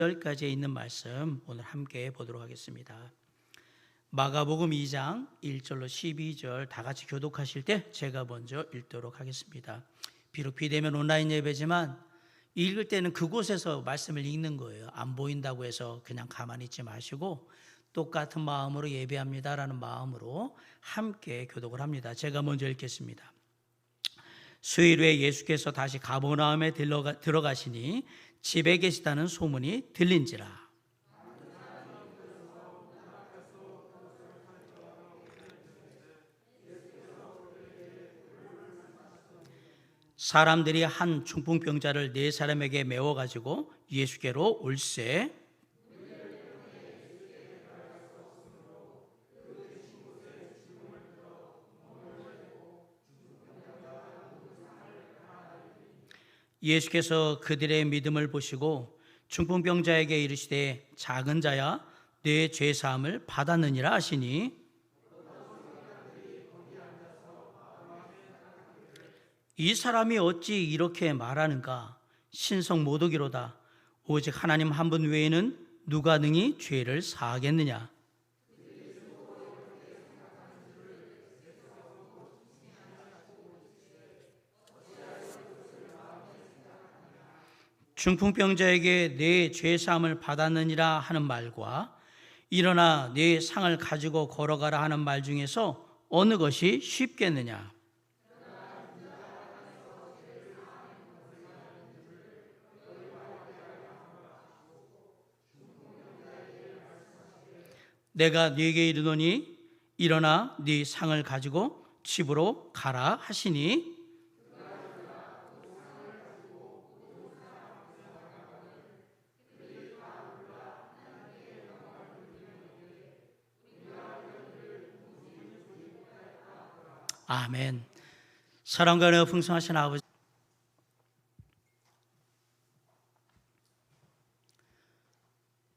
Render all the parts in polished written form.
10까지에 있는 말씀 오늘 함께 보도록 하겠습니다. 마가복음 2장 1절로 12절 다 같이 교독하실 때 제가 먼저 읽도록 하겠습니다. 비록 비대면 온라인 예배지만 읽을 때는 그곳에서 말씀을 읽는 거예요. 안 보인다고 해서 그냥 가만히 있지 마시고 똑같은 마음으로 예배합니다라는 마음으로 함께 교독을 합니다. 제가 먼저 읽겠습니다. 수일 후에 예수께서 다시 가버나움에 들어가시니 집에 계시다는 소문이 들린지라. 사람들이 한 중풍병자를 4사람에게 메워가지고 예수께로 올세. 예수께서 그들의 믿음을 보시고 중풍병자에게 이르시되 작은 자야 내 죄사함을 받았느니라 하시니 이 사람이 어찌 이렇게 말하는가? 신성 모독이로다. 오직 하나님 한 분 외에는 누가 능히 죄를 사하겠느냐? 중풍병자에게 내 죄사함을 받았느니라 하는 말과 일어나 내 상을 가지고 걸어가라 하는 말 중에서 어느 것이 쉽겠느냐? 내가 네게 이르노니 일어나 네 상을 가지고 집으로 가라 하시니 아멘. 사랑과 은혜가 풍성하신 아버지,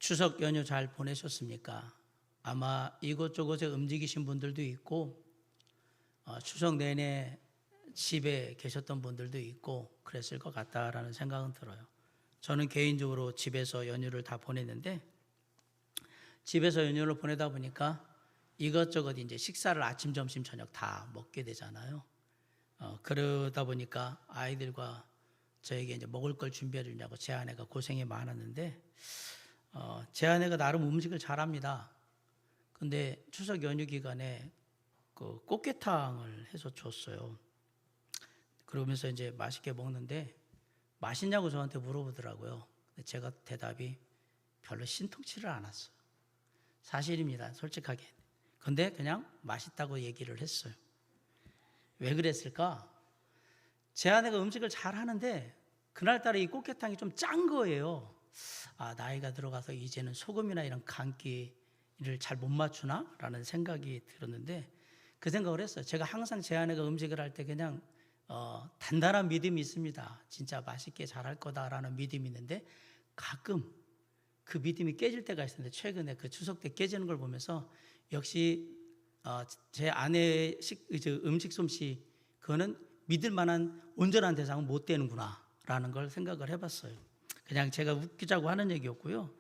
추석 연휴 잘 보내셨습니까? 아마 이곳저곳에 움직이신 분들도 있고 추석 내내 집에 계셨던 분들도 있고 그랬을 것 같다라는 생각은 들어요. 저는 개인적으로 집에서 연휴를 다 보냈는데 집에서 연휴를 보내다 보니까 이것저것 이제 식사를 아침, 점심, 저녁 다 먹게 되잖아요. 그러다 보니까 아이들과 저에게 이제 먹을 걸 준비해 주냐고 제 아내가 고생이 많았는데 제 아내가 나름 음식을 잘합니다. 근데 추석 연휴 기간에 그 꽃게탕을 해서 줬어요. 그러면서 이제 맛있게 먹는데 맛있냐고 저한테 물어보더라고요. 근데 제가 대답이 별로 신통치를 않았어요. 사실입니다. 솔직하게. 근데 그냥 맛있다고 얘기를 했어요. 왜 그랬을까? 제 아내가 음식을 잘 하는데 그날따라 이 꽃게탕이 좀 짠 거예요. 나이가 들어가서 이제는 소금이나 이런 간기를 잘 못 맞추나? 라는 생각이 들었는데 그 생각을 했어요. 제가 항상 제 아내가 음식을 할 때 그냥 단단한 믿음이 있습니다. 진짜 맛있게 잘할 거다라는 믿음이 있는데 가끔 그 믿음이 깨질 때가 있었는데 최근에 그 추석 때 깨지는 걸 보면서 역시 제 아내의 음식 솜씨 그거는 믿을 만한 온전한 대상은 못 되는구나 라는 걸 생각을 해봤어요. 그냥 제가 웃기자고 하는 얘기였고요.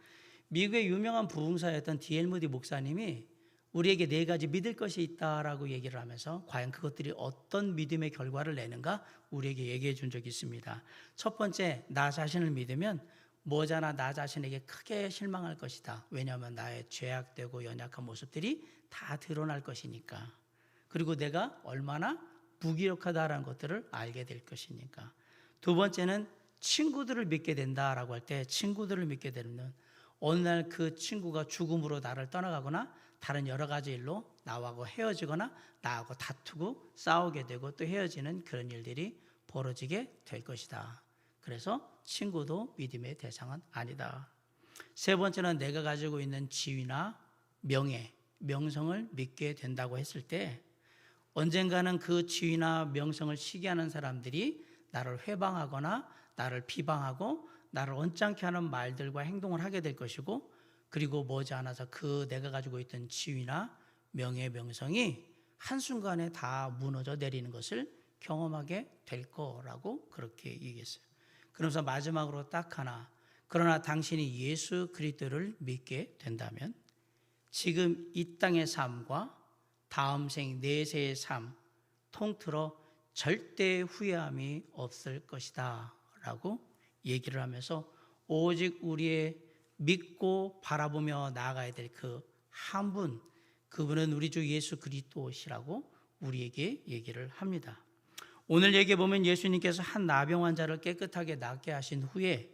미국의 유명한 부흥사였던 D.L. 무디 목사님이 우리에게 4가지 믿을 것이 있다라고 얘기를 하면서 과연 그것들이 어떤 믿음의 결과를 내는가 우리에게 얘기해 준 적이 있습니다. 첫 번째, 나 자신을 믿으면 머지않아 나 자신에게 크게 실망할 것이다. 왜냐하면 나의 죄악되고 연약한 모습들이 다 드러날 것이니까. 그리고 내가 얼마나 무기력하다라는 것들을 알게 될 것이니까. 두 번째는 친구들을 믿게 된다라고 할 때 친구들을 믿게 되면 어느 날 그 친구가 죽음으로 나를 떠나가거나 다른 여러 가지 일로 나하고 헤어지거나 나하고 다투고 싸우게 되고 또 헤어지는 그런 일들이 벌어지게 될 것이다. 그래서 친구도 믿음의 대상은 아니다. 세 번째는 내가 가지고 있는 지위나 명예, 명성을 믿게 된다고 했을 때 언젠가는 그 지위나 명성을 시기하는 사람들이 나를 회방하거나 나를 비방하고 나를 언짢게 하는 말들과 행동을 하게 될 것이고 그리고 머지않아서 그 내가 가지고 있던 지위나 명예, 명성이 한순간에 다 무너져 내리는 것을 경험하게 될 거라고 그렇게 얘기했어요. 그러면서 마지막으로 딱 하나, 그러나 당신이 예수 그리스도를 믿게 된다면 지금 이 땅의 삶과 다음 생 내세의 삶 통틀어 절대 후회함이 없을 것이다 라고 얘기를 하면서 오직 우리의 믿고 바라보며 나아가야 될 그 한 분, 그분은 우리 주 예수 그리스도시라고 우리에게 얘기를 합니다. 오늘 얘기해 보면 예수님께서 한 나병 환자를 깨끗하게 낫게 하신 후에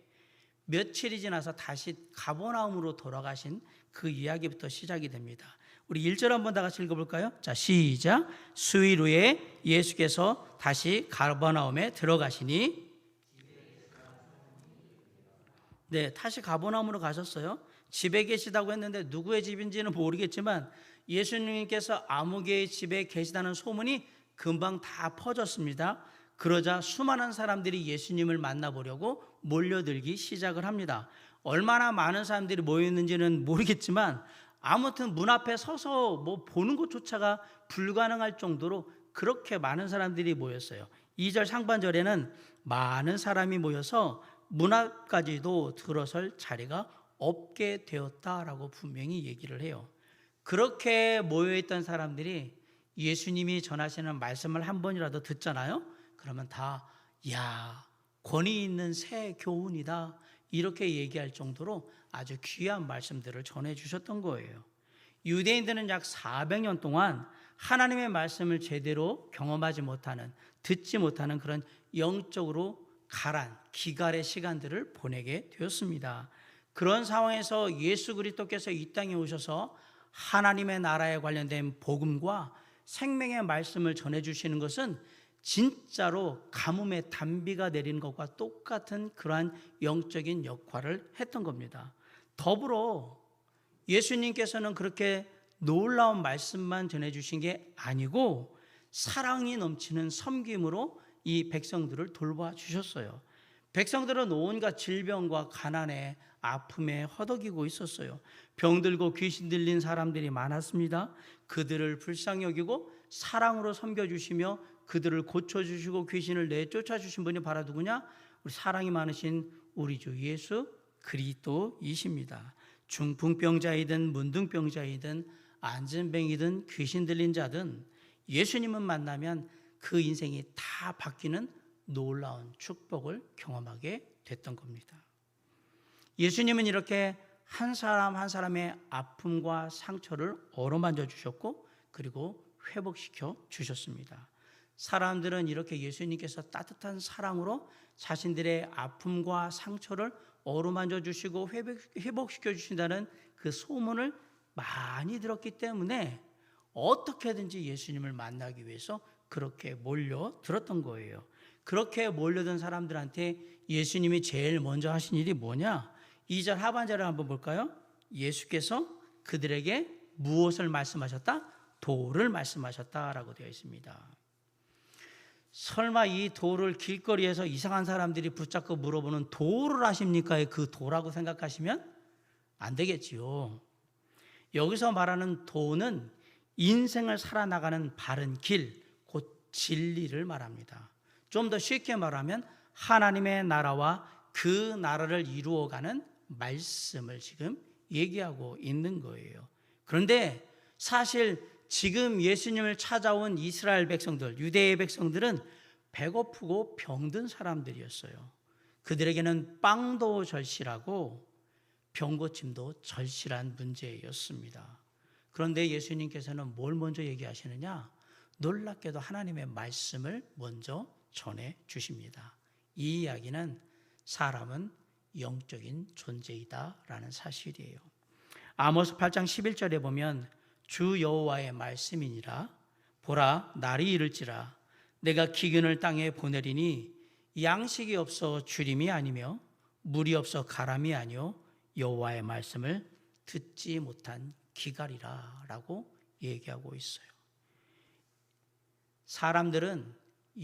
며칠이 지나서 다시 가버나움으로 돌아가신 그 이야기부터 시작이 됩니다. 우리 1절 한번 다 같이 읽어볼까요? 자, 시작. 수일 후에 예수께서 다시 가버나움에 들어가시니, 네, 다시 가버나움으로 가셨어요. 집에 계시다고 했는데 누구의 집인지는 모르겠지만 예수님께서 아무개의 집에 계시다는 소문이 금방 다 퍼졌습니다. 그러자 수많은 사람들이 예수님을 만나보려고 몰려들기 시작을 합니다. 얼마나 많은 사람들이 모였는지는 모르겠지만 아무튼 문 앞에 서서 뭐 보는 것조차가 불가능할 정도로 그렇게 많은 사람들이 모였어요. 2절 상반절에는 많은 사람이 모여서 문 앞까지도 들어설 자리가 없게 되었다라고 분명히 얘기를 해요. 그렇게 모여있던 사람들이 예수님이 전하시는 말씀을 한 번이라도 듣잖아요. 그러면 다 야, 권위 있는 새 교훈이다 이렇게 얘기할 정도로 아주 귀한 말씀들을 전해주셨던 거예요. 유대인들은 약 400년 동안 하나님의 말씀을 제대로 경험하지 못하는, 듣지 못하는 그런 영적으로 기갈의 시간들을 보내게 되었습니다. 그런 상황에서 예수 그리스도께서 이 땅에 오셔서 하나님의 나라에 관련된 복음과 생명의 말씀을 전해주시는 것은 진짜로 가뭄의 단비가 내리는 것과 똑같은 그러한 영적인 역할을 했던 겁니다. 더불어 예수님께서는 그렇게 놀라운 말씀만 전해주신 게 아니고 사랑이 넘치는 섬김으로 이 백성들을 돌봐주셨어요. 백성들은 온갖 질병과 가난에 아픔에 허덕이고 있었어요. 병들고 귀신 들린 사람들이 많았습니다. 그들을 불쌍히 여기고 사랑으로 섬겨주시며 그들을 고쳐주시고 귀신을 내쫓아주신 분이 바로 누구냐? 우리 사랑이 많으신 우리 주 예수 그리스도이십니다. 중풍병자이든 문둥병자이든 안진뱅이든 귀신 들린 자든 예수님을 만나면 그 인생이 다 바뀌는 놀라운 축복을 경험하게 됐던 겁니다. 예수님은 이렇게 한 사람 한 사람의 아픔과 상처를 어루만져 주셨고 그리고 회복시켜 주셨습니다. 사람들은 이렇게 예수님께서 따뜻한 사랑으로 자신들의 아픔과 상처를 어루만져 주시고 회복시켜 주신다는 그 소문을 많이 들었기 때문에 어떻게든지 예수님을 만나기 위해서 그렇게 몰려들었던 거예요. 그렇게 몰려든 사람들한테 예수님이 제일 먼저 하신 일이 뭐냐? 2절 하반절을 한번 볼까요? 예수께서 그들에게 무엇을 말씀하셨다? 도를 말씀하셨다라고 되어 있습니다. 설마 이 도를 길거리에서 이상한 사람들이 붙잡고 물어보는 도를 아십니까의 그 도라고 생각하시면 안 되겠지요. 여기서 말하는 도는 인생을 살아나가는 바른 길, 곧 진리를 말합니다. 좀 더 쉽게 말하면 하나님의 나라와 그 나라를 이루어가는 말씀을 지금 얘기하고 있는 거예요. 그런데 사실 지금 예수님을 찾아온 이스라엘 백성들, 유대의 백성들은 배고프고 병든 사람들이었어요. 그들에게는 빵도 절실하고 병고침도 절실한 문제였습니다. 그런데 예수님께서는 뭘 먼저 얘기하시느냐? 놀랍게도 하나님의 말씀을 먼저 전해 주십니다. 이 이야기는 사람은 영적인 존재이다라는 사실이에요. 아모스 8장 11절에 보면 주 여호와의 말씀이니라 보라 날이 이를지라 내가 기근을 땅에 보내리니 양식이 없어 주림이 아니며 물이 없어 가람이 아니요 여호와의 말씀을 듣지 못한 기갈이라 라고 얘기하고 있어요. 사람들은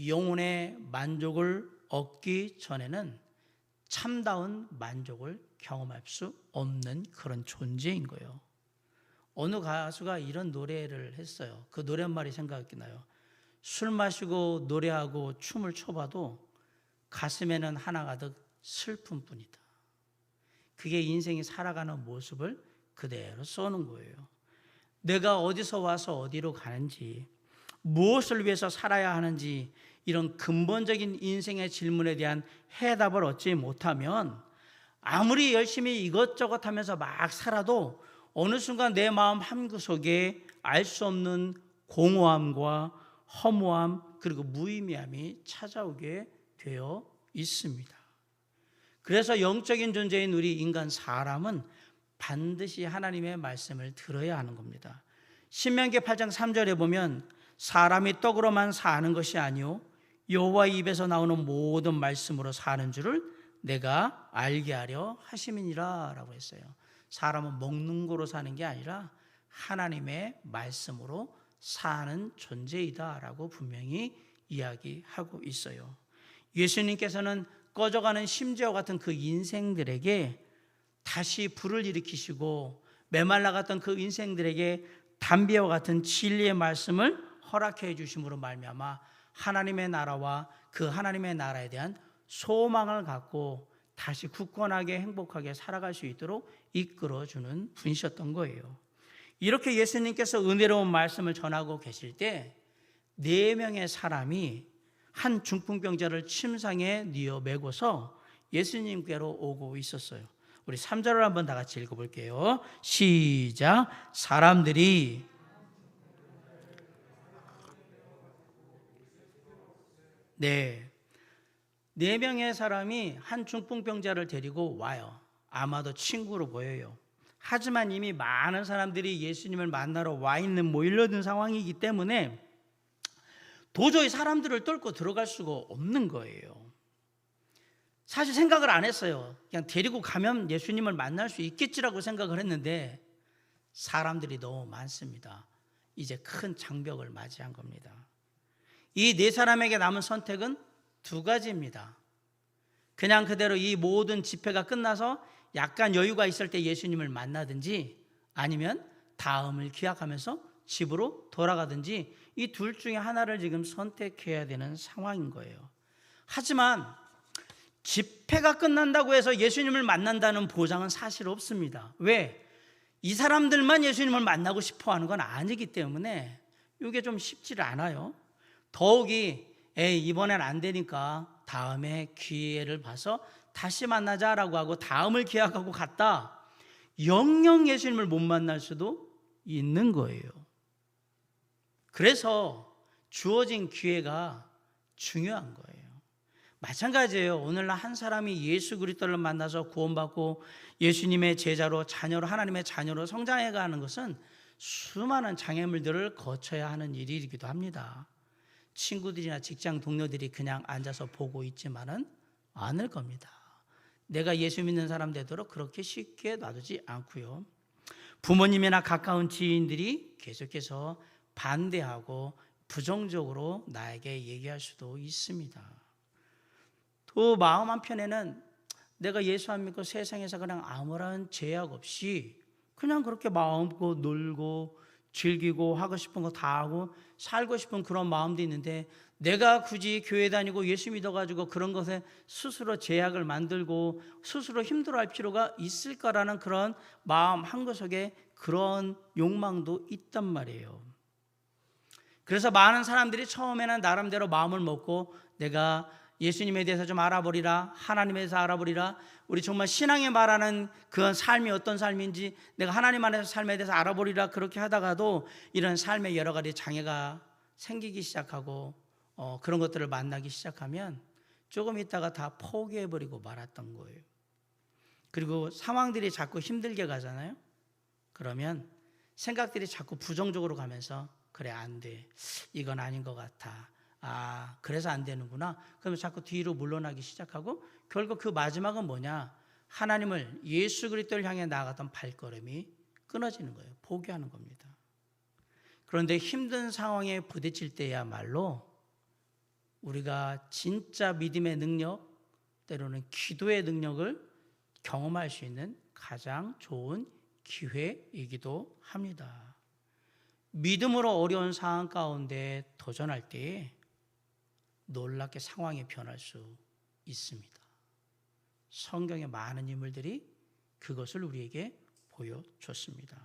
영혼의 만족을 얻기 전에는 참다운 만족을 경험할 수 없는 그런 존재인 거예요. 어느 가수가 이런 노래를 했어요. 그 노랫말이 생각이 나요. 술 마시고 노래하고 춤을 춰봐도 가슴에는 하나 가득 슬픔뿐이다. 그게 인생이 살아가는 모습을 그대로 쏘는 거예요. 내가 어디서 와서 어디로 가는지, 무엇을 위해서 살아야 하는지, 이런 근본적인 인생의 질문에 대한 해답을 얻지 못하면 아무리 열심히 이것저것 하면서 막 살아도 어느 순간 내 마음 한구석에 알 수 없는 공허함과 허무함 그리고 무의미함이 찾아오게 되어 있습니다. 그래서 영적인 존재인 우리 인간 사람은 반드시 하나님의 말씀을 들어야 하는 겁니다. 신명기 8장 3절에 보면 사람이 떡으로만 사는 것이 아니요 여호와의 입에서 나오는 모든 말씀으로 사는 줄을 내가 알게 하려 하심이니라 라고 했어요. 사람은 먹는 거로 사는 게 아니라 하나님의 말씀으로 사는 존재이다 라고 분명히 이야기하고 있어요. 예수님께서는 꺼져가는 심지어 같은 그 인생들에게 다시 불을 일으키시고 메말라갔던 그 인생들에게 담비와 같은 진리의 말씀을 허락해 주심으로 말미암아 하나님의 나라와 그 하나님의 나라에 대한 소망을 갖고 다시 굳건하게 행복하게 살아갈 수 있도록 이끌어주는 분이셨던 거예요. 이렇게 예수님께서 은혜로운 말씀을 전하고 계실 때 4명의 사람이 한 중풍병자를 침상에 뉘어 메고서 예수님께로 오고 있었어요. 우리 3절을 한번 다 같이 읽어볼게요. 시작. 사람들이 네 4명의 사람이 한 중풍병자를 데리고 와요. 아마도 친구로 보여요. 하지만 이미 많은 사람들이 예수님을 만나러 와 있는 모일러든 상황이기 때문에 도저히 사람들을 뚫고 들어갈 수가 없는 거예요. 사실 생각을 안 했어요. 그냥 데리고 가면 예수님을 만날 수 있겠지라고 생각을 했는데 사람들이 너무 많습니다. 이제 큰 장벽을 맞이한 겁니다. 이 4사람에게 남은 선택은 2가지입니다. 그냥 그대로 이 모든 집회가 끝나서 약간 여유가 있을 때 예수님을 만나든지 아니면 다음을 기약하면서 집으로 돌아가든지 이 둘 중에 하나를 지금 선택해야 되는 상황인 거예요. 하지만 집회가 끝난다고 해서 예수님을 만난다는 보장은 사실 없습니다. 왜? 이 사람들만 예수님을 만나고 싶어 하는 건 아니기 때문에 이게 좀 쉽지를 않아요. 더욱이 이번엔 안 되니까 다음에 기회를 봐서 다시 만나자라고 하고 다음을 기약하고 갔다. 영영 예수님을 못 만날 수도 있는 거예요. 그래서 주어진 기회가 중요한 거예요. 마찬가지예요. 오늘날 한 사람이 예수 그리스도를 만나서 구원받고 예수님의 제자로 자녀로 하나님의 자녀로 성장해가는 것은 수많은 장애물들을 거쳐야 하는 일이기도 합니다. 친구들이나 직장 동료들이 그냥 앉아서 보고 있지만은 않을 겁니다. 내가 예수 믿는 사람 되도록 그렇게 쉽게 놔두지 않고요. 부모님이나 가까운 지인들이 계속해서 반대하고 부정적으로 나에게 얘기할 수도 있습니다. 또 마음 한편에는 내가 예수 안 믿고 세상에서 그냥 아무런 제약 없이 그냥 그렇게 마음껏 놀고 즐기고 하고 싶은 거 다 하고 살고 싶은 그런 마음도 있는데 내가 굳이 교회 다니고 예수 믿어가지고 그런 것에 스스로 제약을 만들고 스스로 힘들어할 필요가 있을까라는 그런 마음 한구석에 그런 욕망도 있단 말이에요. 그래서 많은 사람들이 처음에는 나름대로 마음을 먹고 내가 예수님에 대해서 좀 알아보리라, 하나님에 대해서 알아보리라, 우리 정말 신앙에 말하는 그 삶이 어떤 삶인지 내가 하나님 안에서 삶에 대해서 알아보리라 그렇게 하다가도 이런 삶의 여러 가지 장애가 생기기 시작하고 그런 것들을 만나기 시작하면 조금 있다가 다 포기해버리고 말았던 거예요. 그리고 상황들이 자꾸 힘들게 가잖아요. 그러면 생각들이 자꾸 부정적으로 가면서 그래 안 돼, 이건 아닌 것 같아, 그래서 안 되는구나. 그러면 자꾸 뒤로 물러나기 시작하고 결국 그 마지막은 뭐냐? 하나님을 예수 그리스도를 향해 나아갔던 발걸음이 끊어지는 거예요. 포기하는 겁니다. 그런데 힘든 상황에 부딪힐 때야말로 우리가 진짜 믿음의 능력, 때로는 기도의 능력을 경험할 수 있는 가장 좋은 기회이기도 합니다. 믿음으로 어려운 상황 가운데 도전할 때 놀랍게 상황이 변할 수 있습니다. 성경의 많은 인물들이 그것을 우리에게 보여줬습니다.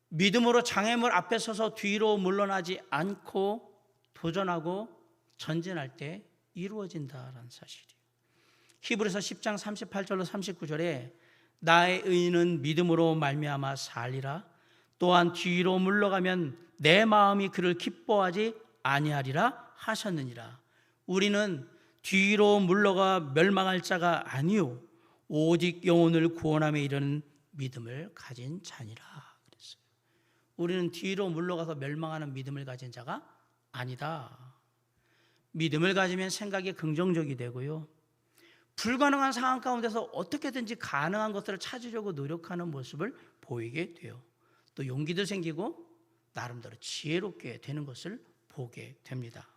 믿음으로 장애물 앞에 서서 뒤로 물러나지 않고 도전하고 전진할 때 이루어진다라는 사실이에요. 히브리서 10장 38절로 39절에 나의 의인은 믿음으로 말미암아 살리라. 또한 뒤로 물러가면 내 마음이 그를 기뻐하지 아니하리라 하셨느니라. 우리는 뒤로 물러가 멸망할 자가 아니요 오직 영혼을 구원함에 이르는 믿음을 가진 자니라 그랬어요. 우리는 뒤로 물러가서 멸망하는 믿음을 가진 자가 아니다. 믿음을 가지면 생각이 긍정적이 되고요, 불가능한 상황 가운데서 어떻게든지 가능한 것들을 찾으려고 노력하는 모습을 보이게 돼요. 또 용기도 생기고 나름대로 지혜롭게 되는 것을 보게 됩니다.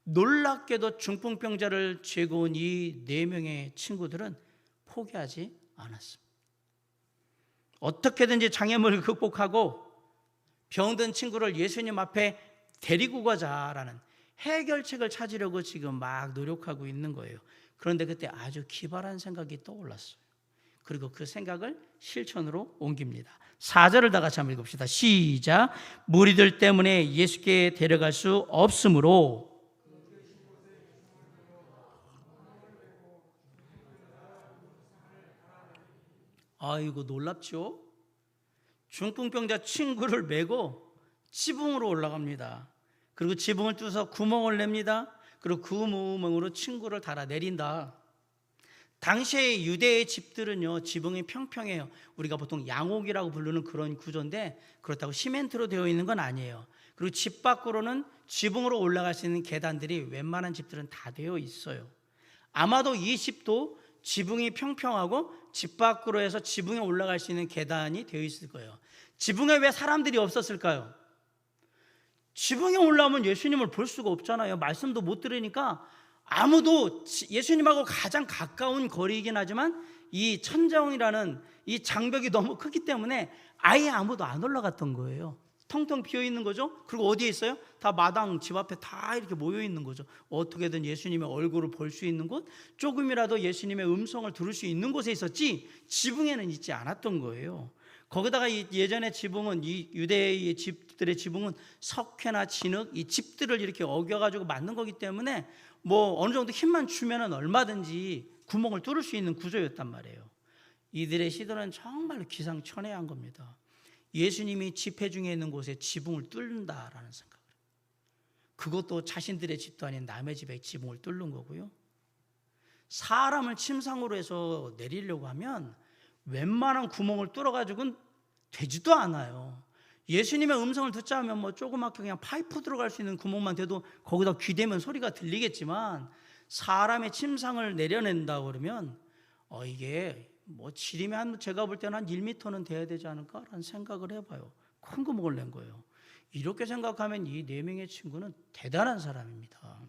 놀랍게도 중풍병자를 죄고 온 이 4명의 친구들은 포기하지 않았습니다. 어떻게든지 장애물을 극복하고 병든 친구를 예수님 앞에 데리고 가자라는 해결책을 찾으려고 지금 막 노력하고 있는 거예요. 그런데 그때 아주 기발한 생각이 떠올랐어요. 그리고 그 생각을 실천으로 옮깁니다. 4절을 다 같이 한번 읽읍시다. 시작. 무리들 때문에 예수께 데려갈 수 없으므로. 아이고 놀랍죠? 중풍병자 친구를 메고 지붕으로 올라갑니다. 그리고 지붕을 뚫어서 구멍을 냅니다. 그리고 그 구멍으로 친구를 달아 내린다. 당시의 유대의 집들은요, 지붕이 평평해요. 우리가 보통 양옥이라고 부르는 그런 구조인데 그렇다고 시멘트로 되어 있는 건 아니에요. 그리고 집 밖으로는 지붕으로 올라갈 수 있는 계단들이 웬만한 집들은 다 되어 있어요. 아마도 이 집도 지붕이 평평하고 집 밖으로 해서 지붕에 올라갈 수 있는 계단이 되어 있을 거예요. 지붕에 왜 사람들이 없었을까요? 지붕에 올라오면 예수님을 볼 수가 없잖아요. 말씀도 못 들으니까 아무도, 예수님하고 가장 가까운 거리이긴 하지만 이 천정이라는 이 장벽이 너무 크기 때문에 아예 아무도 안 올라갔던 거예요. 텅텅 비어 있는 거죠. 그리고 어디에 있어요? 다 마당 집 앞에 다 이렇게 모여 있는 거죠. 어떻게든 예수님의 얼굴을 볼 수 있는 곳, 조금이라도 예수님의 음성을 들을 수 있는 곳에 있었지 지붕에는 있지 않았던 거예요. 거기다가 예전의 지붕은, 이 유대의 집들의 지붕은 석회나 진흙, 이 집들을 이렇게 어겨가지고 만든 거기 때문에 뭐 어느 정도 힘만 주면은 얼마든지 구멍을 뚫을 수 있는 구조였단 말이에요. 이들의 시도는 정말로 기상천외한 겁니다. 예수님이 집회 중에 있는 곳에 지붕을 뚫는다라는 생각을, 그것도 자신들의 집도 아닌 남의 집에 지붕을 뚫는 거고요. 사람을 침상으로 해서 내리려고 하면 웬만한 구멍을 뚫어가지고는 되지도 않아요. 예수님의 음성을 듣자 하면 뭐 조그맣게 그냥 파이프 들어갈 수 있는 구멍만 돼도 거기다 귀대면 소리가 들리겠지만, 사람의 침상을 내려낸다고 그러면 이게 뭐 지리면 제가 볼 때는 한 1m는 돼야 되지 않을까라는 생각을 해봐요. 큰 구멍을 낸 거예요. 이렇게 생각하면 이 4명의 친구는 대단한 사람입니다.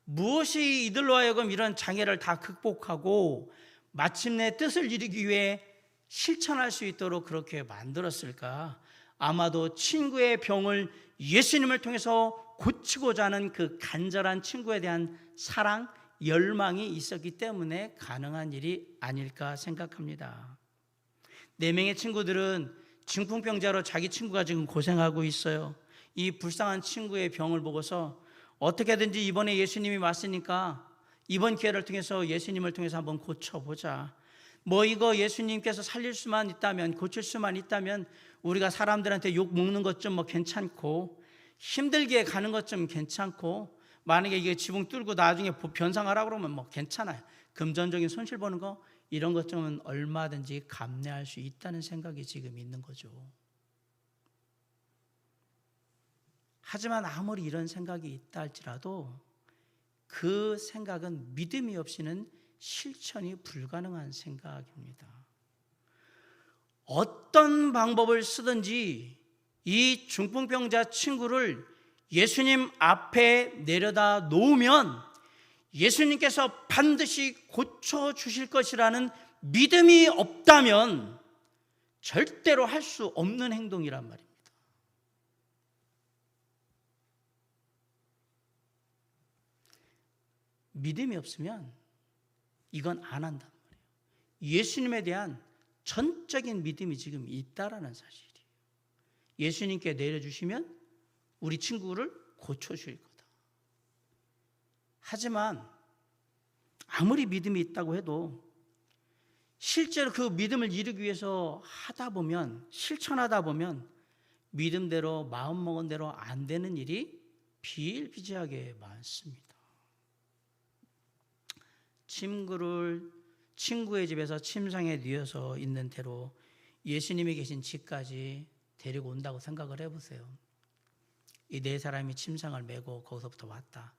무엇이 이들로 하여금 이런 장애를 다 극복하고 마침내 뜻을 이루기 위해 실천할 수 있도록 그렇게 만들었을까? 아마도 친구의 병을 예수님을 통해서 고치고자 하는 그 간절한 친구에 대한 사랑, 열망이 있었기 때문에 가능한 일이 아닐까 생각합니다. 4명의 친구들은 중풍병자로 자기 친구가 지금 고생하고 있어요. 이 불쌍한 친구의 병을 보고서 어떻게든지 이번에 예수님이 왔으니까 이번 기회를 통해서 예수님을 통해서 한번 고쳐보자. 뭐 이거 예수님께서 살릴 수만 있다면, 고칠 수만 있다면 우리가 사람들한테 욕 먹는 것 좀 뭐 괜찮고, 힘들게 가는 것 좀 괜찮고, 만약에 이게 지붕 뚫고 나중에 변상하라고 그러면 뭐 괜찮아요. 금전적인 손실 보는 거 이런 것 좀 얼마든지 감내할 수 있다는 생각이 지금 있는 거죠. 하지만 아무리 이런 생각이 있다 할지라도 그 생각은 믿음이 없이는 실천이 불가능한 생각입니다. 어떤 방법을 쓰든지 이 중풍병자 친구를 예수님 앞에 내려다 놓으면 예수님께서 반드시 고쳐주실 것이라는 믿음이 없다면 절대로 할 수 없는 행동이란 말입니다. 믿음이 없으면 이건 안 한단 말이에요. 예수님에 대한 전적인 믿음이 지금 있다라는 사실이에요. 예수님께 내려주시면 우리 친구를 고쳐주실 거다. 하지만 아무리 믿음이 있다고 해도 실제로 그 믿음을 이루기 위해서 하다 보면, 실천하다 보면 믿음대로 마음먹은 대로 안 되는 일이 비일비재하게 많습니다. 친구의 집에서 침상에 누워서 있는 대로 예수님이 계신 집까지 데리고 온다고 생각을 해보세요. 이 네 사람이 침상을 메고 거기서부터 왔다.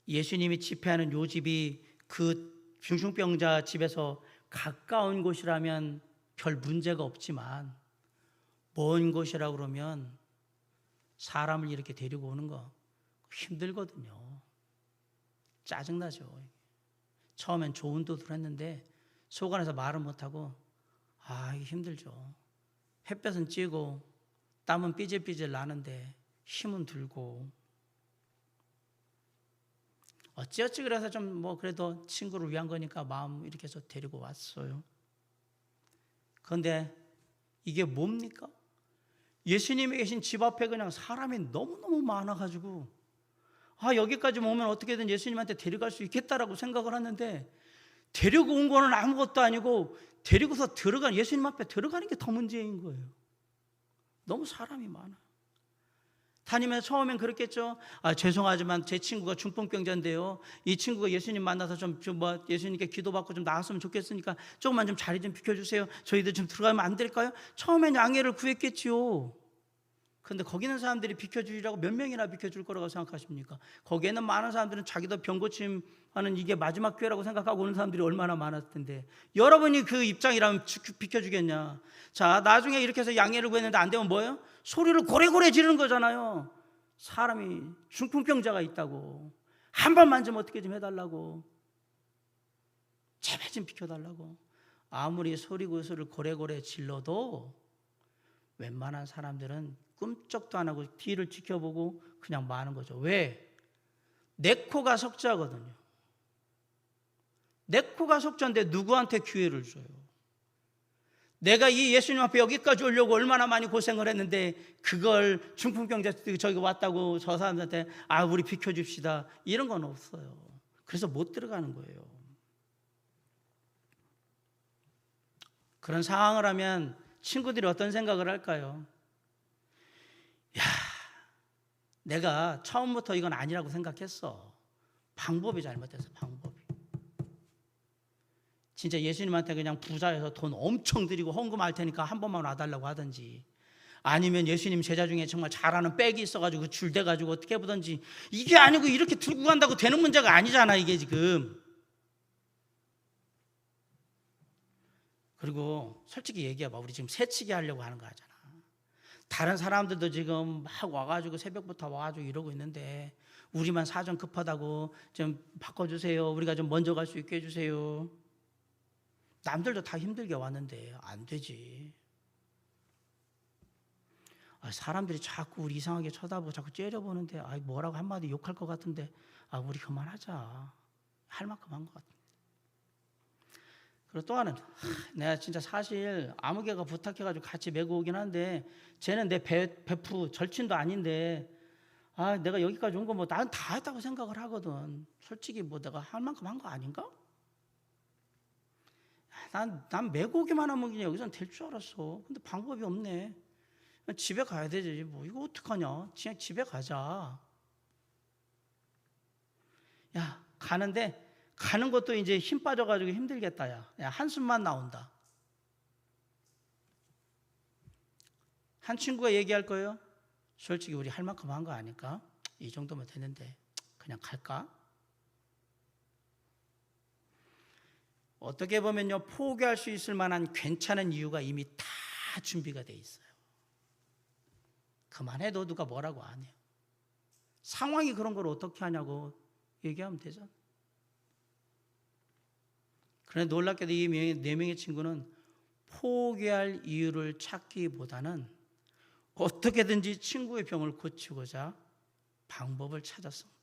예수님이 집회하는 요 집이 그 중풍병자 집에서 가까운 곳이라면 별 문제가 없지만 먼 곳이라고 그러면 사람을 이렇게 데리고 오는 거 힘들거든요. 짜증나죠. 처음엔 좋은 뜻으로 했는데 속 안에서 말은 못하고 이게 힘들죠. 햇볕은 찌고 땀은 삐질삐질 나는데 힘은 들고 어찌어찌 그래서 좀 그래도 친구를 위한 거니까 마음 이렇게 해서 데리고 왔어요. 그런데 이게 뭡니까? 예수님이 계신 집 앞에 그냥 사람이 너무너무 많아가지고 여기까지 오면 어떻게든 예수님한테 데려갈 수 있겠다라고 생각을 하는데 데리고 온 거는 아무것도 아니고 데리고서 예수님 앞에 들어가는 게 더 문제인 거예요. 너무 사람이 많아요. 다니면서 처음엔 그렇겠죠. 죄송하지만 제 친구가 중풍병자인데요. 이 친구가 예수님 만나서 예수님께 기도받고 좀 나았으면 좋겠으니까 조금만 좀 자리 좀 비켜주세요. 저희들 좀 들어가면 안 될까요? 처음엔 양해를 구했겠지요. 그런데 거기 있는 사람들이 비켜주리라고 몇 명이나 비켜줄 거라고 생각하십니까? 거기에는 많은 사람들은 자기도 병고침하는 이게 마지막 기회라고 생각하고 오는 사람들이 얼마나 많았을 텐데 여러분이 그 입장이라면 비켜주겠냐? 자, 나중에 이렇게 해서 양해를 구했는데 안 되면 뭐예요? 소리를 고래고래 지르는 거잖아요. 사람이 중풍병자가 있다고 한 번만 좀 어떻게 좀 해달라고 제발 좀 비켜달라고 아무리 소리를 고래고래 질러도 웬만한 사람들은 꿈쩍도 안 하고 뒤를 지켜보고 그냥 마는 거죠. 왜? 내 코가 석자거든요. 내 코가 석자인데 누구한테 기회를 줘요? 내가 이 예수님 앞에 여기까지 오려고 얼마나 많이 고생을 했는데 그걸 중풍병자 저기 왔다고 저 사람들한테 우리 비켜줍시다 이런 건 없어요. 그래서 못 들어가는 거예요. 그런 상황을 하면 친구들이 어떤 생각을 할까요? 내가 처음부터 이건 아니라고 생각했어. 방법이 잘못됐어. 방법이. 진짜 예수님한테 그냥 부자여서 돈 엄청 드리고 헌금할 테니까 한 번만 와달라고 하든지 아니면 예수님 제자 중에 정말 잘하는 백이 있어가지고 줄 대가지고 어떻게 해보든지 이게 아니고 이렇게 들고 간다고 되는 문제가 아니잖아 이게 지금. 그리고 솔직히 얘기해봐. 우리 지금 새치기 하려고 하는 거 하잖아. 다른 사람들도 지금 막 와가지고 새벽부터 와가지고 이러고 있는데 우리만 사정 급하다고 좀 바꿔주세요. 우리가 좀 먼저 갈 수 있게 해주세요. 남들도 다 힘들게 왔는데 안 되지. 사람들이 자꾸 우리 이상하게 쳐다보고 자꾸 째려보는데 뭐라고 한마디 욕할 것 같은데 우리 그만하자. 할 만큼 한 것 같아. 그리고 또 하나는 내가 진짜 사실 아무개가 부탁해가지고 같이 메고 오긴 한데 쟤는 내 베프 절친도 아닌데 내가 여기까지 온 거 난 다 했다고 생각을 하거든. 솔직히 내가 할 만큼 한 거 아닌가? 난 메고 오기만 하면 그냥 여기서는 될 줄 알았어. 근데 방법이 없네. 집에 가야 되지. 이거 어떡하냐. 그냥 집에 가자. 가는 것도 이제 힘 빠져가지고 힘들겠다. 야, 한숨만 나온다. 한 친구가 얘기할 거예요. 솔직히 우리 할 만큼 한 거 아닐까? 이 정도면 되는데 그냥 갈까? 어떻게 보면요, 포기할 수 있을 만한 괜찮은 이유가 이미 다 준비가 돼 있어요. 그만해도 누가 뭐라고 안 해요. 상황이 그런 걸 어떻게 하냐고 얘기하면 되잖아. 그런데 놀랍게도 이 네 명의 친구는 포기할 이유를 찾기보다는 어떻게든지 친구의 병을 고치고자 방법을 찾았습니다.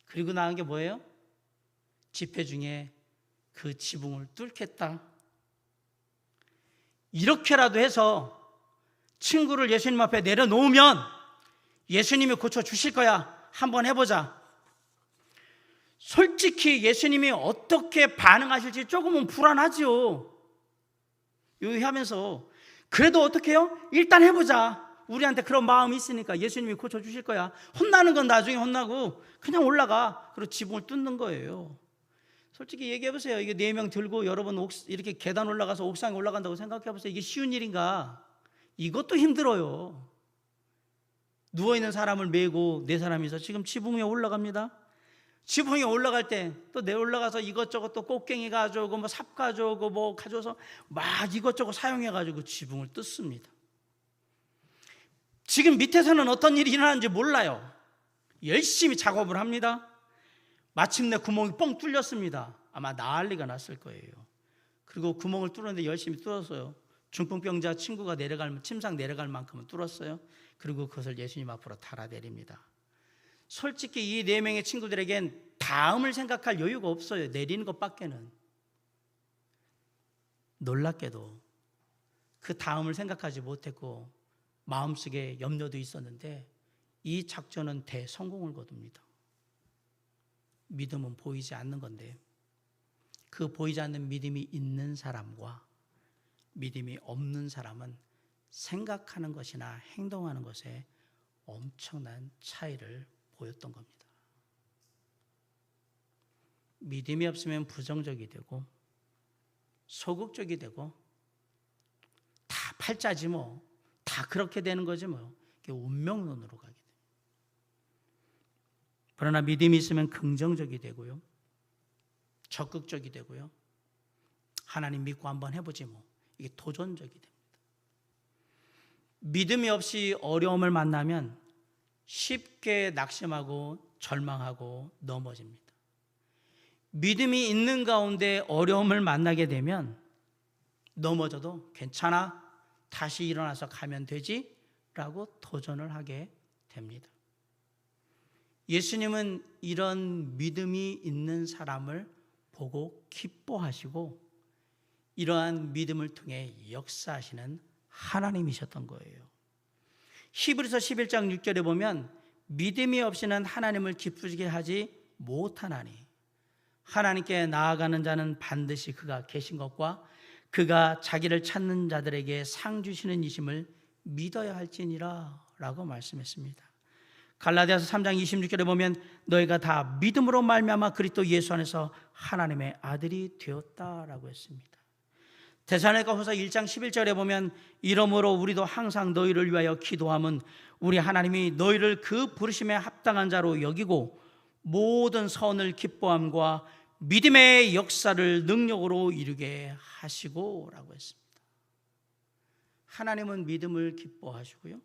그리고 나온 게 뭐예요? 집회 중에 그 지붕을 뚫겠다. 이렇게라도 해서 친구를 예수님 앞에 내려놓으면 예수님이 고쳐주실 거야. 한번 해보자. 솔직히 예수님이 어떻게 반응하실지 조금은 불안하죠. 요하면서 그래도 어떻게 해요? 일단 해보자. 우리한테 그런 마음이 있으니까 예수님이 고쳐주실 거야. 혼나는 건 나중에 혼나고 그냥 올라가. 그리고 지붕을 뚫는 거예요. 솔직히 얘기해보세요. 이게 4명 들고 여러분 이렇게 계단 올라가서 옥상에 올라간다고 생각해보세요. 이게 쉬운 일인가? 이것도 힘들어요. 누워있는 사람을 메고 4사람이서 지금 지붕 위에 올라갑니다. 지붕 위에 올라갈 때 또 내 올라가서 이것저것 또 꽃갱이 가져오고 뭐 삽 가져오고 뭐 가져와서 막 이것저것 사용해가지고 지붕을 뜯습니다. 지금 밑에서는 어떤 일이 일어나는지 몰라요. 열심히 작업을 합니다. 마침내 구멍이 뻥 뚫렸습니다. 아마 난리가 났을 거예요. 그리고 구멍을 뚫었는데 열심히 뚫었어요. 중풍병자 친구가 침상 내려갈 만큼은 뚫었어요. 그리고 그것을 예수님 앞으로 달아내립니다. 솔직히 이 4명의 친구들에겐 다음을 생각할 여유가 없어요. 내리는 것밖에는. 놀랍게도 그 다음을 생각하지 못했고 마음속에 염려도 있었는데 이 작전은 대성공을 거둡니다. 믿음은 보이지 않는 건데 그 보이지 않는 믿음이 있는 사람과 믿음이 없는 사람은 생각하는 것이나 행동하는 것에 엄청난 차이를 보였던 겁니다. 믿음이 없으면 부정적이 되고 소극적이 되고 다 팔자지 뭐, 다 그렇게 되는 거지 뭐. 운명론으로 가게 됩니다. 그러나 믿음이 있으면 긍정적이 되고요, 적극적이 되고요, 하나님 믿고 한번 해보지 뭐, 이게 도전적이 됩니다. 믿음이 없이 어려움을 만나면 쉽게 낙심하고 절망하고 넘어집니다. 믿음이 있는 가운데 어려움을 만나게 되면 넘어져도 괜찮아, 다시 일어나서 가면 되지 라고 도전을 하게 됩니다. 예수님은 이런 믿음이 있는 사람을 보고 기뻐하시고 이러한 믿음을 통해 역사하시는 하나님이셨던 거예요. 히브리서 11장 6절에 보면 믿음이 없이는 하나님을 기쁘시게 하지 못하나니 하나님께 나아가는 자는 반드시 그가 계신 것과 그가 자기를 찾는 자들에게 상 주시는 이심을 믿어야 할지니라 라고 말씀했습니다. 갈라디아서 3장 26절에 보면 너희가 다 믿음으로 말미암아 그리스도 예수 안에서 하나님의 아들이 되었다라고 했습니다. 데살로니가후서 1장 11절에 보면 이러므로 우리도 항상 너희를 위하여 기도함은 우리 하나님이 너희를 그 부르심에 합당한 자로 여기고 모든 선을 기뻐함과 믿음의 역사를 능력으로 이루게 하시고 라고 했습니다. 하나님은 믿음을 기뻐하시고요,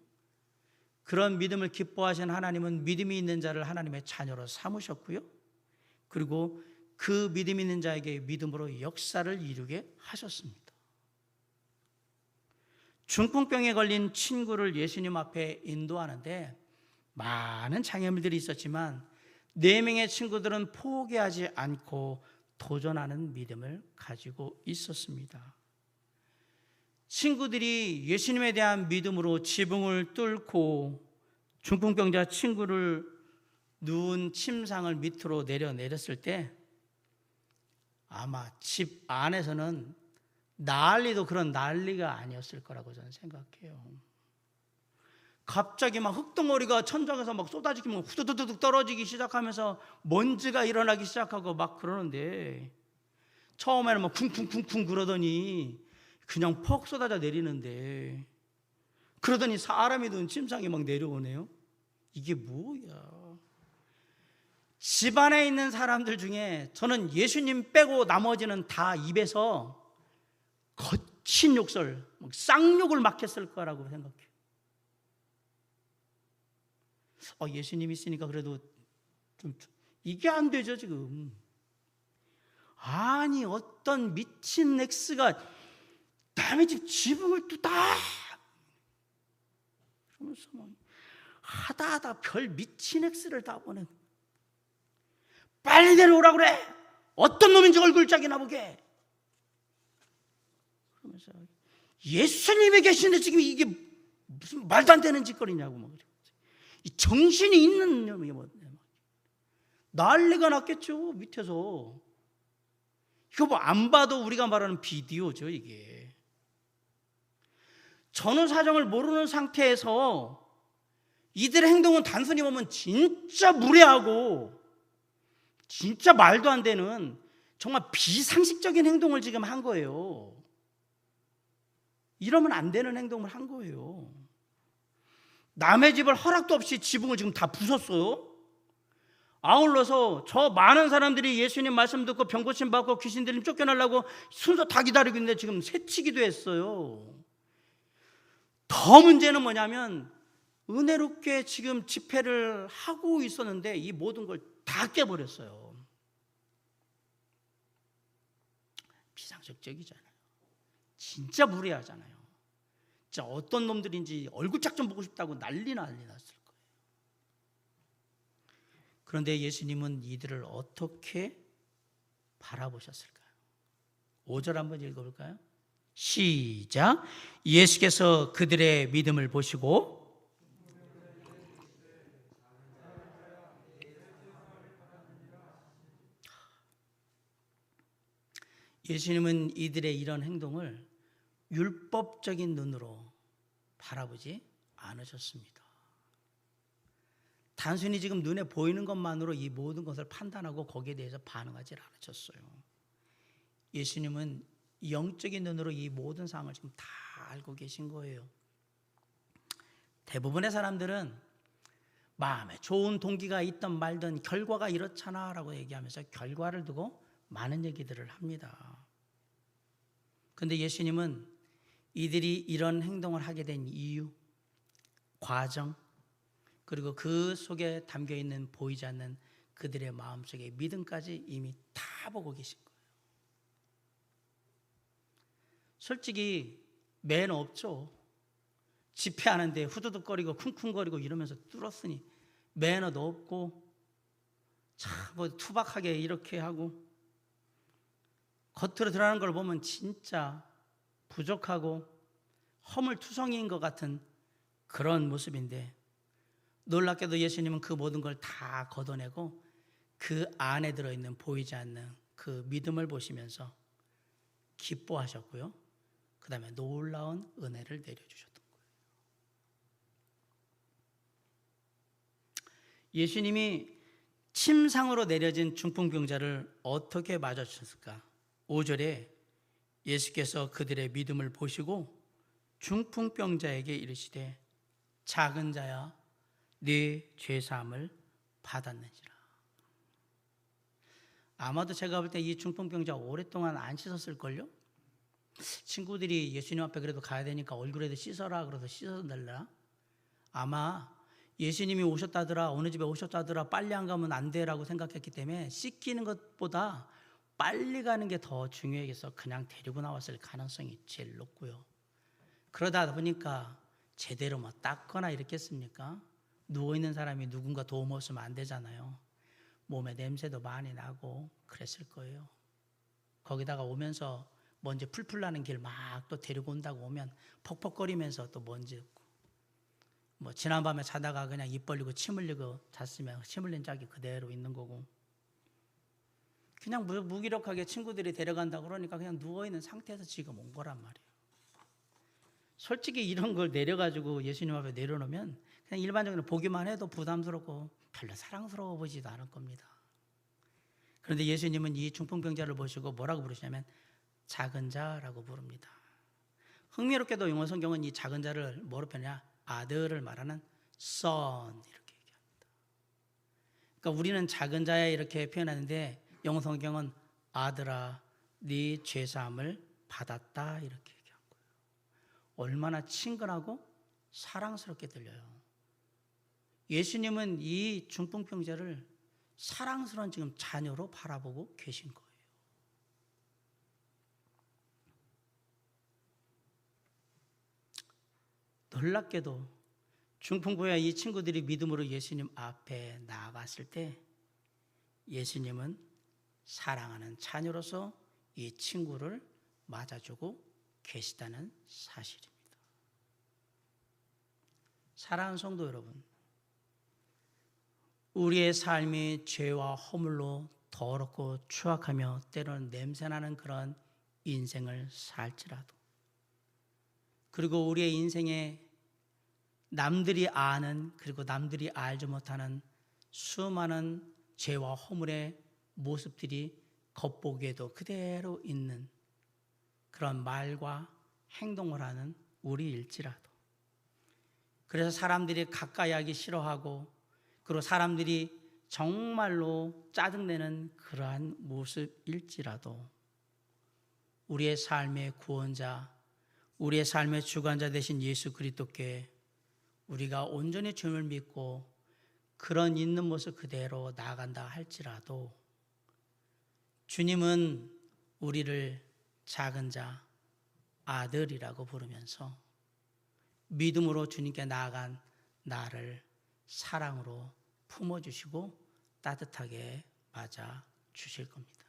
그런 믿음을 기뻐하신 하나님은 믿음이 있는 자를 하나님의 자녀로 삼으셨고요, 그리고 그 믿음 있는 자에게 믿음으로 역사를 이루게 하셨습니다. 중풍병에 걸린 친구를 예수님 앞에 인도하는데 많은 장애물들이 있었지만 4명의 친구들은 포기하지 않고 도전하는 믿음을 가지고 있었습니다. 친구들이 예수님에 대한 믿음으로 지붕을 뚫고 중풍병자 친구를 누운 침상을 밑으로 내렸을 때 아마 집 안에서는 난리도 그런 난리가 아니었을 거라고 저는 생각해요. 갑자기 막 흙덩어리가 천장에서 막 쏟아지면 후두두둑 떨어지기 시작하면서 먼지가 일어나기 시작하고 막 그러는데 처음에는 막 쿵쿵쿵쿵 그러더니 그냥 퍽 쏟아져 내리는데 그러더니 사람이 든 침상에 막 내려오네요. 이게 뭐야? 집안에 있는 사람들 중에 저는 예수님 빼고 나머지는 다 입에서 거친 욕설, 쌍욕을 막 했을 거라고 생각해요. 예수님 있으니까 그래도 좀 이게 안 되죠 지금. 아니 어떤 미친 엑스가 남의 집 지붕을 뚫다 그러면서 막 하다 별 미친 엑스를 다 보내. 빨리 내려오라 그래. 어떤 놈인지 얼굴짝이나 보게. 그러면서 예수님이 계시는데 지금 이게 무슨 말도 안 되는 짓거리냐고 막. 이 정신이 있는 놈이 뭐 난리가 났겠죠 밑에서. 이거 뭐 안 봐도 우리가 말하는 비디오죠 이게. 전후 사정을 모르는 상태에서 이들의 행동은 단순히 보면 진짜 무례하고 진짜 말도 안 되는 정말 비상식적인 행동을 지금 한 거예요. 이러면 안 되는 행동을 한 거예요. 남의 집을 허락도 없이 지붕을 지금 다 부쉈어요. 아울러서 저 많은 사람들이 예수님 말씀 듣고 병고침 받고 귀신 들림 쫓겨나려고 순서 다 기다리고 있는데 지금 새치기도 했어요. 더 문제는 뭐냐면 은혜롭게 지금 집회를 하고 있었는데 이 모든 걸 다 깨버렸어요. 비상식적이잖아요. 진짜 무례하잖아요. 진짜 어떤 놈들인지 얼굴짝 좀 보고 싶다고 난리 났을 거예요. 그런데 예수님은 이들을 어떻게 바라보셨을까요? 5절 한번 읽어볼까요? 시작. 예수께서 그들의 믿음을 보시고 예수님은 이들의 이런 행동을 율법적인 눈으로 바라보지 않으셨습니다. 단순히 지금 눈에 보이는 것만으로 이 모든 것을 판단하고 거기에 대해서 반응하지 않으셨어요. 예수님은 영적인 눈으로 이 모든 상황을 지금 다 알고 계신 거예요. 대부분의 사람들은 마음에 좋은 동기가 있든 말든 결과가 이렇잖아 라고 얘기하면서 결과를 두고 많은 얘기들을 합니다. 그런데 예수님은 이들이 이런 행동을 하게 된 이유, 과정, 그리고 그 속에 담겨있는 보이지 않는 그들의 마음속의 믿음까지 이미 다 보고 계신 거예요. 솔직히 매너 없죠. 집회하는데 후두둑거리고 쿵쿵거리고 이러면서 뚫었으니 매너도 없고 참 뭐 투박하게 이렇게 하고 겉으로 드러나는 걸 보면 진짜 부족하고 허물투성이인 것 같은 그런 모습인데 놀랍게도 예수님은 그 모든 걸 다 걷어내고 그 안에 들어있는 보이지 않는 그 믿음을 보시면서 기뻐하셨고요. 그 다음에 놀라운 은혜를 내려주셨던 거예요. 예수님이 침상으로 내려진 중풍병자를 어떻게 맞아주셨을까? 5절에 예수께서 그들의 믿음을 보시고 중풍병자에게 이르시되 작은 자야 네 죄사함을 받았느니라. 아마도 제가 볼 때 이 중풍병자 오랫동안 안 씻었을걸요? 친구들이 예수님 앞에 그래도 가야 되니까 얼굴에도 씻어라 그래서 씻어달라. 아마 예수님이 오셨다더라, 어느 집에 오셨다더라, 빨리 안 가면 안 돼라고 생각했기 때문에 씻기는 것보다 빨리 가는 게 더 중요해서 그냥 데리고 나왔을 가능성이 제일 높고요. 그러다 보니까 제대로 뭐 닦거나 이랬겠습니까? 누워있는 사람이 누군가 도움 없으면 안 되잖아요. 몸에 냄새도 많이 나고 그랬을 거예요. 거기다가 오면서 먼지 풀풀 나는 길 막 또 데리고 온다고 오면 퍽퍽거리면서 또 먼지 있고 뭐 지난밤에 자다가 그냥 입 벌리고 침 흘리고 잤으면 침 흘린 짝이 그대로 있는 거고 그냥 무기력하게 친구들이 데려간다 그러니까 그냥 누워있는 상태에서 지금 온 거란 말이에요. 솔직히 이런 걸 내려가지고 예수님 앞에 내려놓으면 그냥 일반적으로 보기만 해도 부담스럽고 별로 사랑스러워 보이지도 않을 겁니다. 그런데 예수님은 이 중풍병자를 보시고 뭐라고 부르시냐면 작은 자라고 부릅니다. 흥미롭게도 영어 성경은 이 작은 자를 뭐로 표현하냐? 아들을 말하는 son 이렇게 얘기합니다. 그러니까 우리는 작은 자야 이렇게 표현하는데 영어 성경은 아들아 네 죄사함을 받았다 이렇게 얘기한 거예요. 얼마나 친근하고 사랑스럽게 들려요. 예수님은 이 중풍병자를 사랑스러운 지금 자녀로 바라보고 계신 거예요. 놀랍게도 중풍부야 이 친구들이 믿음으로 예수님 앞에 나아갔을 때 예수님은 사랑하는 자녀로서 이 친구를 맞아주고 계시다는 사실입니다. 사랑하는 성도 여러분, 우리의 삶이 죄와 허물로 더럽고 추악하며 때로는 냄새나는 그런 인생을 살지라도, 그리고 우리의 인생에 남들이 아는, 그리고 남들이 알지 못하는 수많은 죄와 허물의 모습들이 겉보기에도 그대로 있는 그런 말과 행동을 하는 우리일지라도, 그래서 사람들이 가까이 하기 싫어하고, 그리고 사람들이 정말로 짜증내는 그러한 모습일지라도, 우리의 삶의 구원자, 우리의 삶의 주관자 되신 예수 그리스도께 우리가 온전히 주님을 믿고 그런 있는 모습 그대로 나아간다 할지라도, 주님은 우리를 작은 자, 아들이라고 부르면서 믿음으로 주님께 나아간 나를 사랑으로 품어주시고 따뜻하게 맞아주실 겁니다.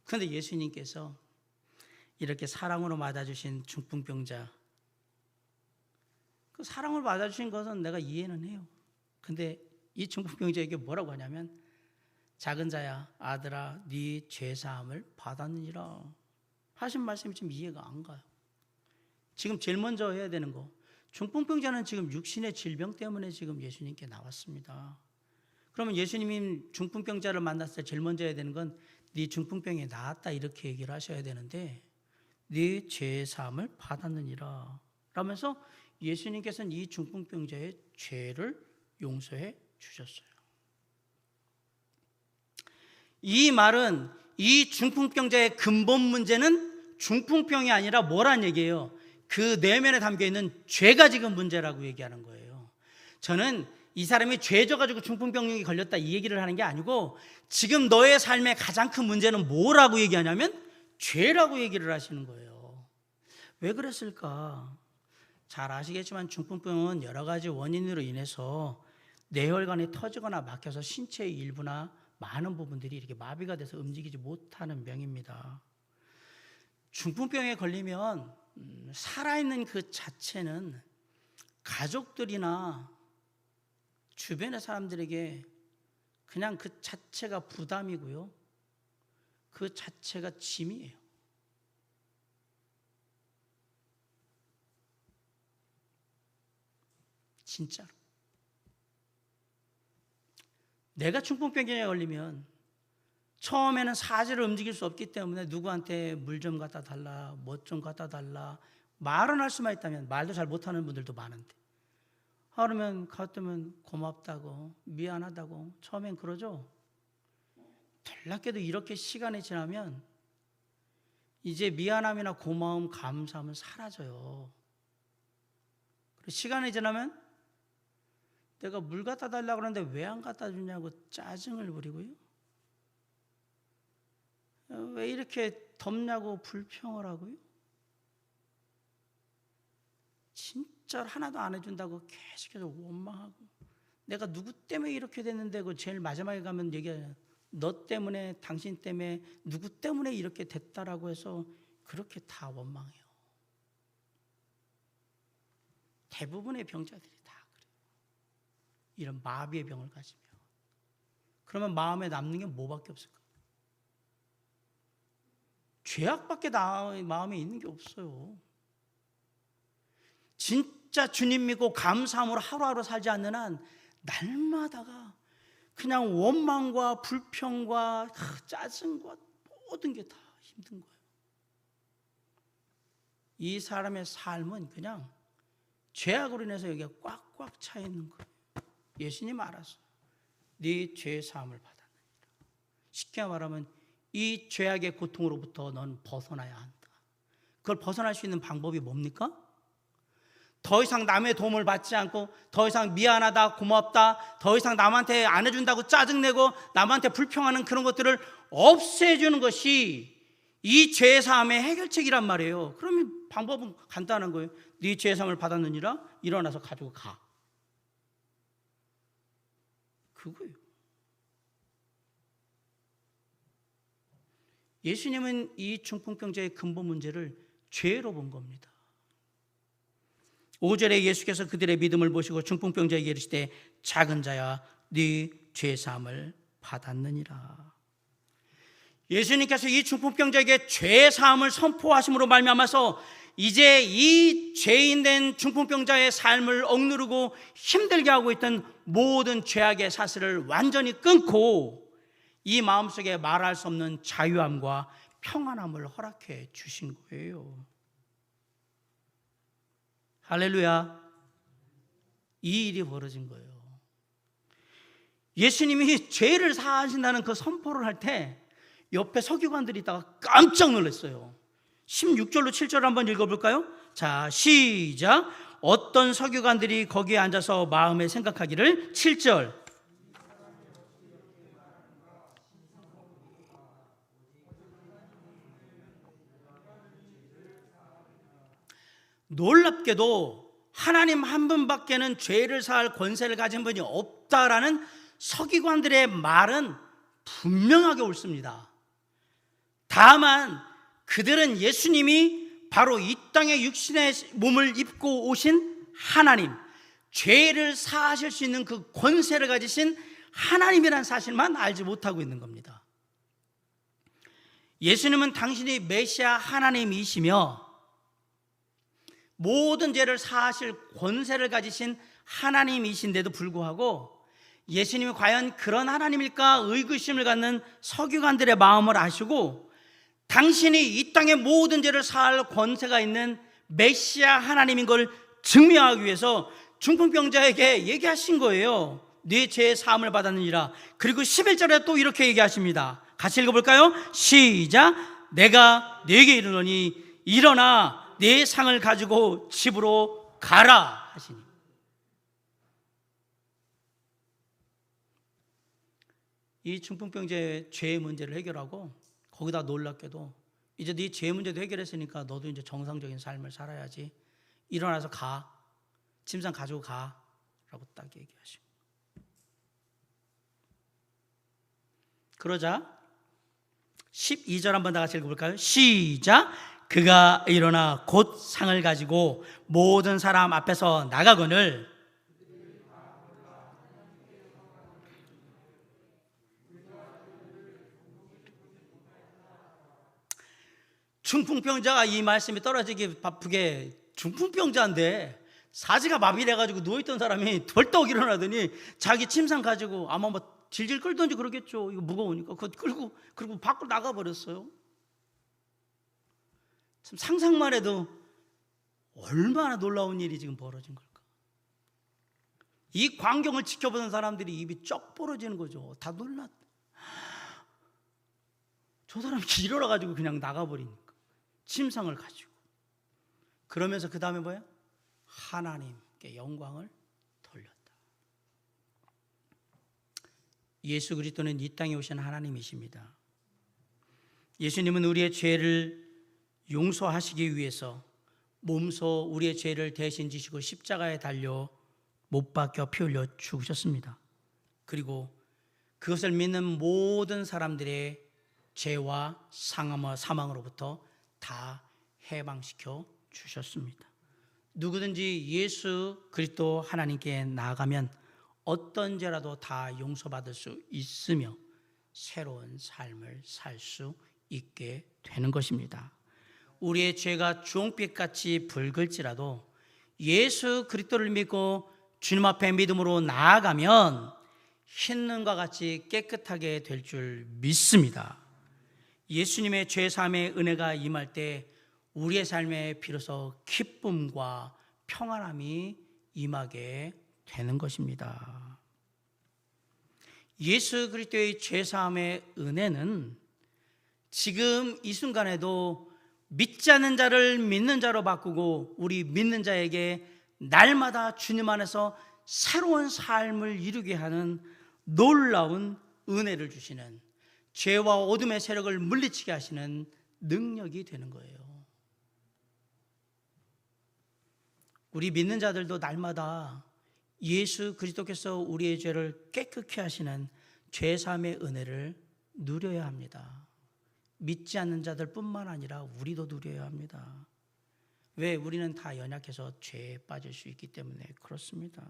그런데 예수님께서 이렇게 사랑으로 맞아주신 중풍병자, 그 사랑을 맞아주신 것은 내가 이해는 해요. 근데 이 중풍병자에게 뭐라고 하냐면, 작은 자야, 아들아, 네 죄사함을 받았느니라 하신 말씀이 지금 이해가 안 가요. 지금 제일 먼저 해야 되는 거, 중풍병자는 지금 육신의 질병 때문에 지금 예수님께 나왔습니다. 그러면 예수님이 중풍병자를 만났을 때 제일 먼저 해야 되는 건 네 중풍병이 나았다 이렇게 얘기를 하셔야 되는데, 네 죄사함을 받았느니라 라면서 예수님께서는 이 중풍병자의 죄를 용서해 주셨어요. 이 말은 이 중풍병자의 근본 문제는 중풍병이 아니라 뭐란 얘기예요? 그 내면에 담겨있는 죄가 지금 문제라고 얘기하는 거예요. 저는 이 사람이 죄 져가지고 중풍병이 걸렸다 이 얘기를 하는 게 아니고, 지금 너의 삶의 가장 큰 문제는 뭐라고 얘기하냐면 죄라고 얘기를 하시는 거예요. 왜 그랬을까? 잘 아시겠지만 중풍병은 여러 가지 원인으로 인해서 뇌혈관이 터지거나 막혀서 신체의 일부나 많은 부분들이 이렇게 마비가 돼서 움직이지 못하는 병입니다. 중풍병에 걸리면 살아있는 그 자체는 가족들이나 주변의 사람들에게 그냥 그 자체가 부담이고요, 그 자체가 짐이에요. 진짜로. 내가 중풍병에 걸리면 처음에는 사지를 움직일 수 없기 때문에 누구한테 물 좀 갖다 달라, 뭐 좀 갖다 달라 말은 할 수만 있다면, 말도 잘 못하는 분들도 많은데, 하루면 갔더면 고맙다고 미안하다고 처음엔 그러죠. 놀랍게도 이렇게 시간이 지나면 이제 미안함이나 고마움, 감사함은 사라져요. 그리고 시간이 지나면 내가 물 갖다 달라고 그러는데 왜 안 갖다 주냐고 짜증을 부리고요, 왜 이렇게 덥냐고 불평을 하고요, 진짜 하나도 안 해준다고 계속해서 원망하고, 내가 누구 때문에 이렇게 됐는데, 그 제일 마지막에 가면 얘기해요. 너 때문에, 당신 때문에, 누구 때문에 이렇게 됐다라고 해서 그렇게 다 원망해요. 대부분의 병자들이 다 그래요. 이런 마비의 병을 가지면. 그러면 마음에 남는 게 뭐밖에 없을까요? 죄악밖에 마음에 있는 게 없어요. 진짜 주님 믿고 감사함으로 하루하루 살지 않는 한 날마다가 그냥 원망과 불평과 짜증과 모든 게 다 힘든 거예요. 이 사람의 삶은 그냥 죄악으로 인해서 여기가 꽉꽉 차 있는 거예요. 예수님 알았어요. 네 죄 사함을 받았느니라. 쉽게 말하면 이 죄악의 고통으로부터 넌 벗어나야 한다. 그걸 벗어날 수 있는 방법이 뭡니까? 더 이상 남의 도움을 받지 않고, 더 이상 미안하다, 고맙다, 더 이상 남한테 안 해준다고 짜증내고 남한테 불평하는 그런 것들을 없애주는 것이 이 죄사함의 해결책이란 말이에요. 그러면 방법은 간단한 거예요. 네 죄사함을 받았느니라, 일어나서 가지고 가. 그거예요. 예수님은 이 중풍병자의 근본 문제를 죄로 본 겁니다. 5절에 예수께서 그들의 믿음을 보시고 중풍병자에게 이르시되 작은 자야 네 죄사함을 받았느니라. 예수님께서 이 중풍병자에게 죄사함을 선포하심으로 말미암아서 이제 이 죄인된 중풍병자의 삶을 억누르고 힘들게 하고 있던 모든 죄악의 사슬을 완전히 끊고 이 마음속에 말할 수 없는 자유함과 평안함을 허락해 주신 거예요. 할렐루야. 이 일이 벌어진 거예요. 예수님이 죄를 사하신다는 그 선포를 할 때 옆에 서기관들이 있다가 깜짝 놀랐어요. 16절로 7절 한번 읽어볼까요? 자, 시작. 어떤 서기관들이 거기에 앉아서 마음에 생각하기를 7절 놀랍게도 하나님 한 분밖에는 죄를 사할 권세를 가진 분이 없다라는 서기관들의 말은 분명하게 옳습니다. 다만 그들은 예수님이 바로 이 땅에 육신의 몸을 입고 오신 하나님, 죄를 사하실 수 있는 그 권세를 가지신 하나님이라는 사실만 알지 못하고 있는 겁니다. 예수님은 당신이 메시아 하나님이시며 모든 죄를 사하실 권세를 가지신 하나님이신데도 불구하고 예수님이 과연 그런 하나님일까 의구심을 갖는 서기관들의 마음을 아시고 당신이 이 땅의 모든 죄를 사할 권세가 있는 메시아 하나님인 걸 증명하기 위해서 중풍병자에게 얘기하신 거예요. 네 죄의 사함을 받았느니라. 그리고 11절에 또 이렇게 얘기하십니다. 같이 읽어볼까요? 시작. 내가 네게 이르노니 일어나 네 상을 가지고 집으로 가라 하시니. 이 중풍병자의 죄의 문제를 해결하고 거기다 놀랍게도 이제 네 죄 문제도 해결했으니까 너도 이제 정상적인 삶을 살아야지. 일어나서 가. 침상 가지고 가. 라고 딱 얘기하시고. 그러자 12절 한번 다 같이 읽어볼까요? 시작. 그가 일어나 곧 상을 가지고 모든 사람 앞에서 나가거늘 중풍병자가 이 말씀이 떨어지기 바쁘게 중풍병자인데 사지가 마비돼가지고 누워있던 사람이 벌떡 일어나더니 자기 침상 가지고 아마 뭐 질질 끌던지 그러겠죠. 이거 무거우니까 그거 끌고 그리고 밖으로 나가버렸어요. 참 상상만 해도 얼마나 놀라운 일이 지금 벌어진 걸까. 이 광경을 지켜보던 사람들이 입이 쩍 벌어지는 거죠. 다 놀랐다. 저 사람이 일어나가지고 그냥 나가버리니까 침상을 가지고. 그러면서 그 다음에 뭐야? 하나님께 영광을 돌렸다. 예수 그리스도는 이 땅에 오신 하나님이십니다. 예수님은 우리의 죄를 용서하시기 위해서 몸소 우리의 죄를 대신 지시고 십자가에 달려 못 박혀 피 흘려 죽으셨습니다. 그리고 그것을 믿는 모든 사람들의 죄와 사망으로부터 다 해방시켜 주셨습니다. 누구든지 예수 그리스도 하나님께 나아가면 어떤 죄라도 다 용서받을 수 있으며 새로운 삶을 살 수 있게 되는 것입니다. 우리의 죄가 주홍빛같이 붉을지라도 예수 그리스도를 믿고 주님 앞에 믿음으로 나아가면 흰눈과 같이 깨끗하게 될 줄 믿습니다. 예수님의 죄사함의 은혜가 임할 때 우리의 삶에 비로소 기쁨과 평안함이 임하게 되는 것입니다. 예수 그리스도의 죄사함의 은혜는 지금 이 순간에도 믿지 않는 자를 믿는 자로 바꾸고 우리 믿는 자에게 날마다 주님 안에서 새로운 삶을 이루게 하는 놀라운 은혜를 주시는, 죄와 어둠의 세력을 물리치게 하시는 능력이 되는 거예요. 우리 믿는 자들도 날마다 예수 그리스도께서 우리의 죄를 깨끗게 하시는 죄사함의 은혜를 누려야 합니다. 믿지 않는 자들뿐만 아니라 우리도 누려야 합니다. 왜? 우리는 다 연약해서 죄에 빠질 수 있기 때문에 그렇습니다.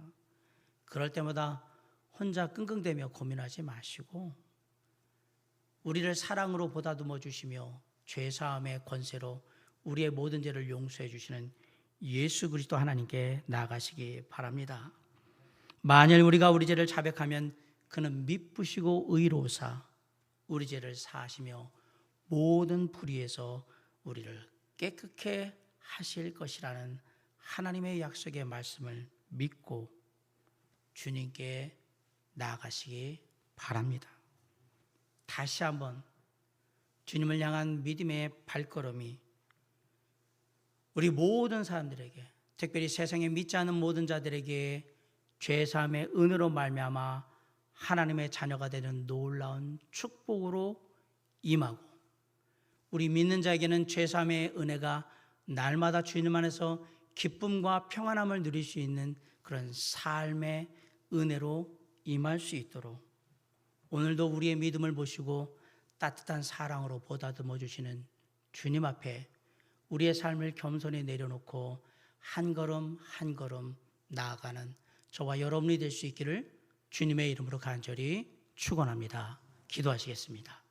그럴 때마다 혼자 끙끙대며 고민하지 마시고 우리를 사랑으로 보다듬어 주시며 죄사함의 권세로 우리의 모든 죄를 용서해 주시는 예수 그리스도 하나님께 나아가시기 바랍니다. 만일 우리가 우리 죄를 자백하면 그는 미쁘시고 의로우사 우리 죄를 사하시며 모든 불의에서 우리를 깨끗게 하실 것이라는 하나님의 약속의 말씀을 믿고 주님께 나아가시기 바랍니다. 다시 한번 주님을 향한 믿음의 발걸음이 우리 모든 사람들에게, 특별히 세상에 믿지 않는 모든 자들에게 죄사함의 은혜로 말미암아 하나님의 자녀가 되는 놀라운 축복으로 임하고, 우리 믿는 자에게는 죄사함의 은혜가 날마다 주님 안에서 기쁨과 평안함을 누릴 수 있는 그런 삶의 은혜로 임할 수 있도록 오늘도 우리의 믿음을 보시고 따뜻한 사랑으로 보다듬어 주시는 주님 앞에 우리의 삶을 겸손히 내려놓고 한 걸음 한 걸음 나아가는 저와 여러분이 될 수 있기를 주님의 이름으로 간절히 축원합니다. 기도하시겠습니다.